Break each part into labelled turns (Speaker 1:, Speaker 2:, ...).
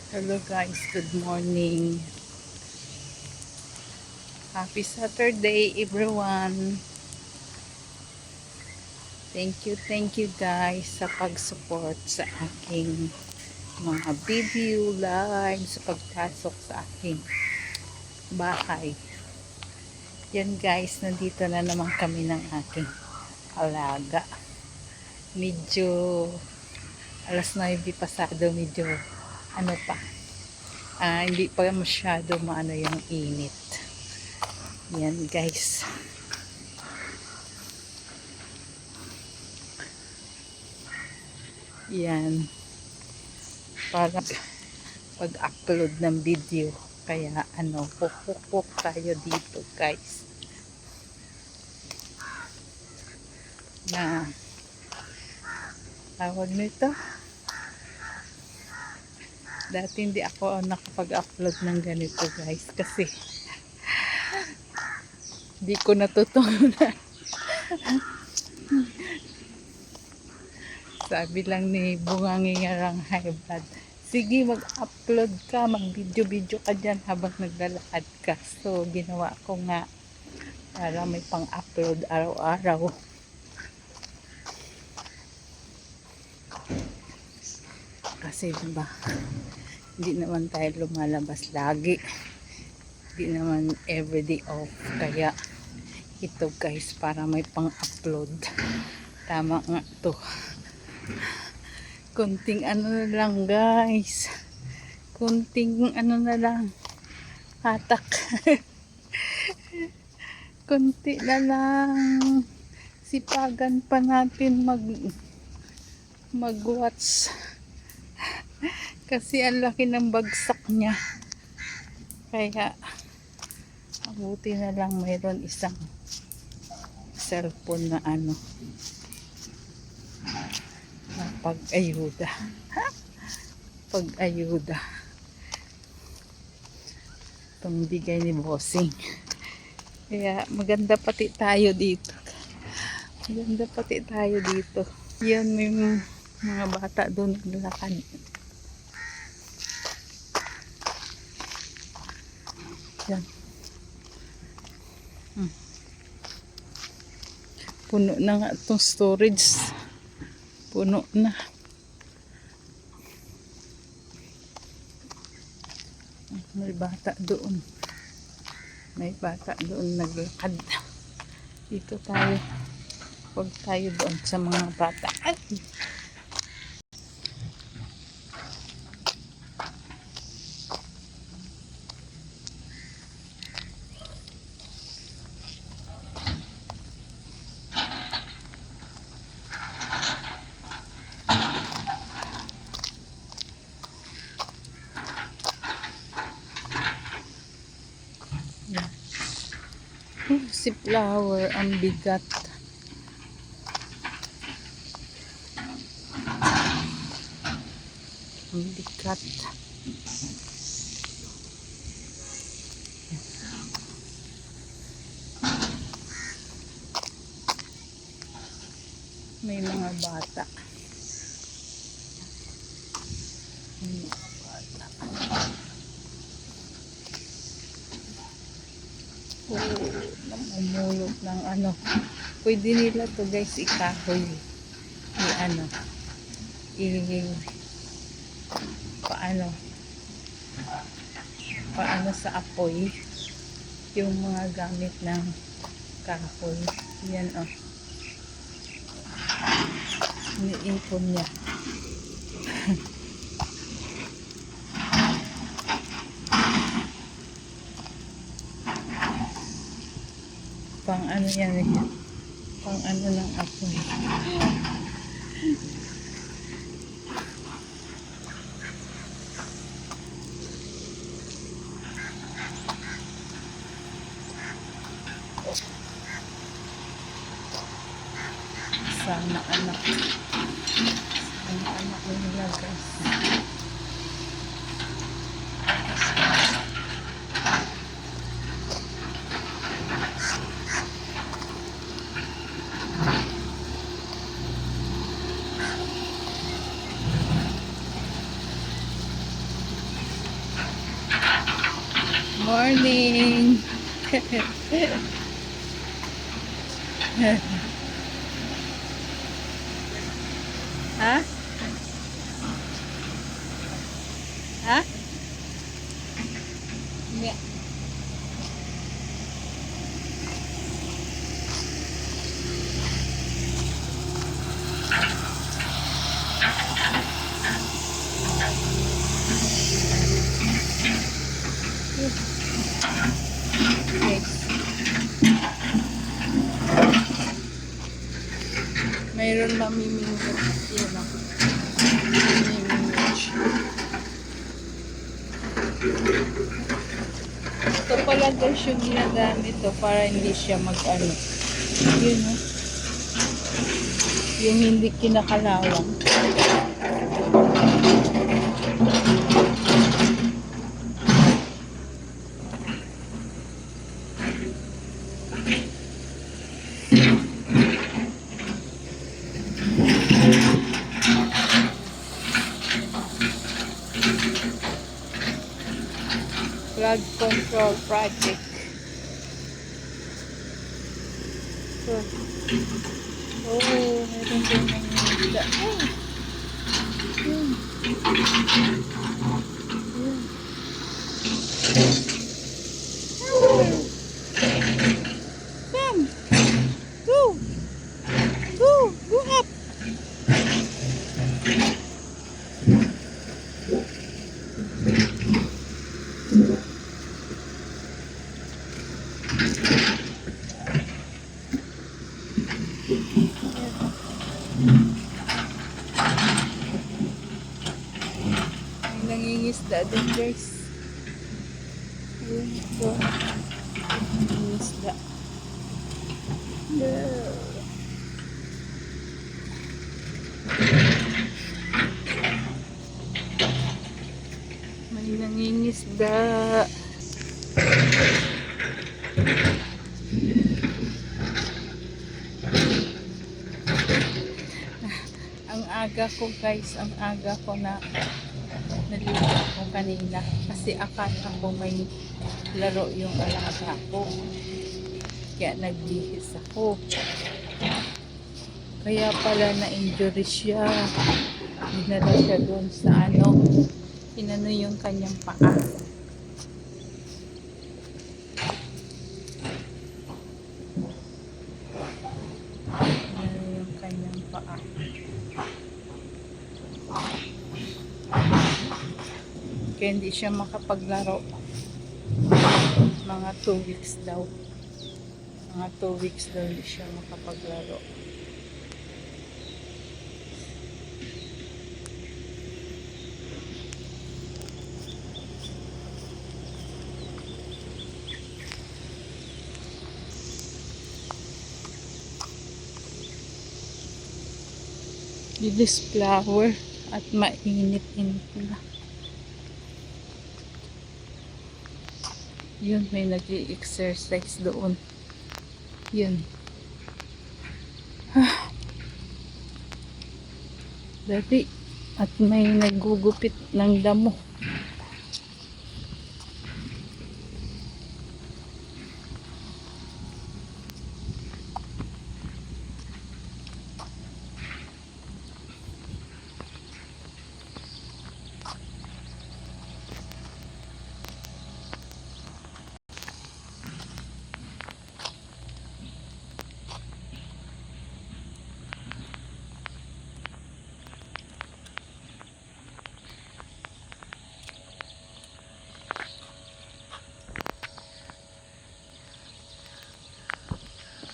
Speaker 1: Hello guys, good morning. Happy Saturday everyone. Thank you guys sa pag-support sa aking mga video live sa pagpasok sa aking bahay. Yan guys, nandito na naman kami ng aking alaga. Medyo alas 9 pasado, medyo ano pa. Hindi pa masyado maano yung init. Yan guys. Yan. Para pag-upload ng video. Kaya pupukpuk tayo dito guys. Na tawag nito. Dati hindi ako nakapag-upload ng ganito guys. Kasi hindi ko natutunan. Sabi lang ni Bungangingarang High Blood, sige mag-upload ka, mag-video-video ka dyan habang naglalakad ka. So ginawa ko nga para may pang-upload araw-araw. Kasi diba, hindi naman tayo lumalabas lagi. Hindi naman everyday off. Kaya ito guys, para may pang-upload. Tama nga to. Kunting ano na lang guys. Kunting ano na lang. Hatak. Kunti na lang. Sipagan pa natin mag-watch. Kasi ang laki ng bagsak niya. Kaya mabuti na lang mayroon isang cellphone na na pag-ayuda. Pag-ayuda. Pambigay ni Bossing. Kaya maganda pati tayo dito. Maganda pati tayo dito. Yan, may mga bata doon naglakad. Yan. Puno na nga itong storage. Puno na. May bata doon. May bata doon naglakad. Dito tayo. Huwag tayo doon sa mga bata. Ay! Si flower ang bigat. Ang bigat. May mga bata. May mga bata. Namumulot ng pwede nila to guys ikahoy paano sa apoy yung mga gamit ng kahoy. Yan iniipon niya. Pang yan pang ng apoy. Sana anak nila guys. morning. Ha? Ha? Hindi. Yes. Mayroon mamimingit. Yun o. Mamimingit. Ito pala guys yung ginagamit to para hindi siya mag-ano. Yun o. Yung hindi kinakalawang. Flood control project. Oh, meron din ng isda. Oh, yun. Yun. Come. Go. Go. Go up. May nangingisda din guys. Ayun ito. Nangingisda. Yeah. May nangingisda. Ang aga ko guys, ang aga ko na naligo ko kanina kasi akala ko may laro yung alaga ko, kaya nagbihis ako. Kaya pala na-injury siya, dinala siya doon sa ano, inano yung kanyang paa. Inano yung kanyang paa. Kaya hindi siya makapaglaro. Mga 2 weeks daw. Mga 2 weeks daw hindi siya makapaglaro. This flower at mainit-init na. Yun, may nag-i-exercise doon. Yun. Dati. At may nagugupit ng damo.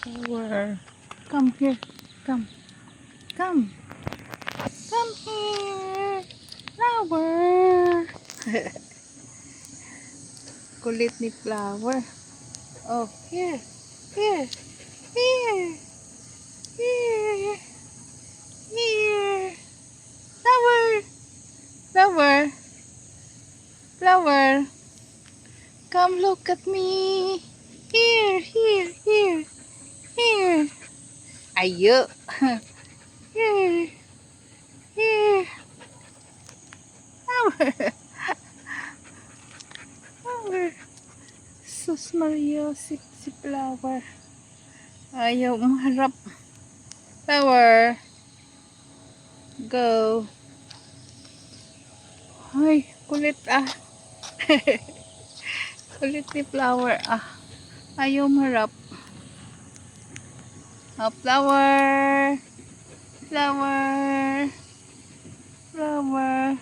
Speaker 1: Flower. Come here. Come. Come. Come here. Flower. Kulit ni flower. Oh, here. Here. Here. Here. Here. Flower. Flower. Flower. Come look at me. Here. Here. Here. Here. Ayo. Here. Here. Flower. Flower. Sus Maria, si flower. Ayaw maharap. Flower. Go. Ay, kulit ah. Kulit ni flower ah. Ayaw maharap. Oh, flower. Flower. Flower.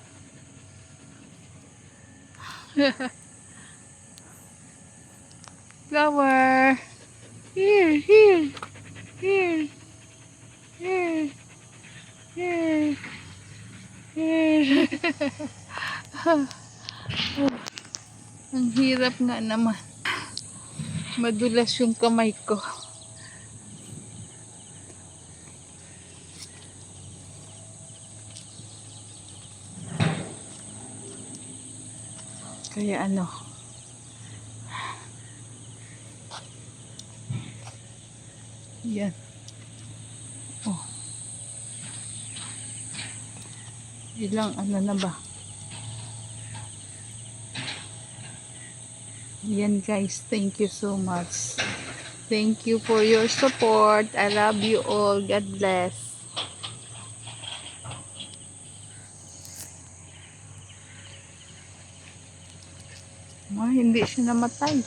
Speaker 1: Flower. Here, here. Here. Here. Here. Here. Ang hirap nga naman. Madulas yung kamay ko. Kaya ano, yan. Oh. Ilang ano na ba? Yan guys, thank you so much. Thank you for your support. I love you all. God bless. Hindi siya namatay.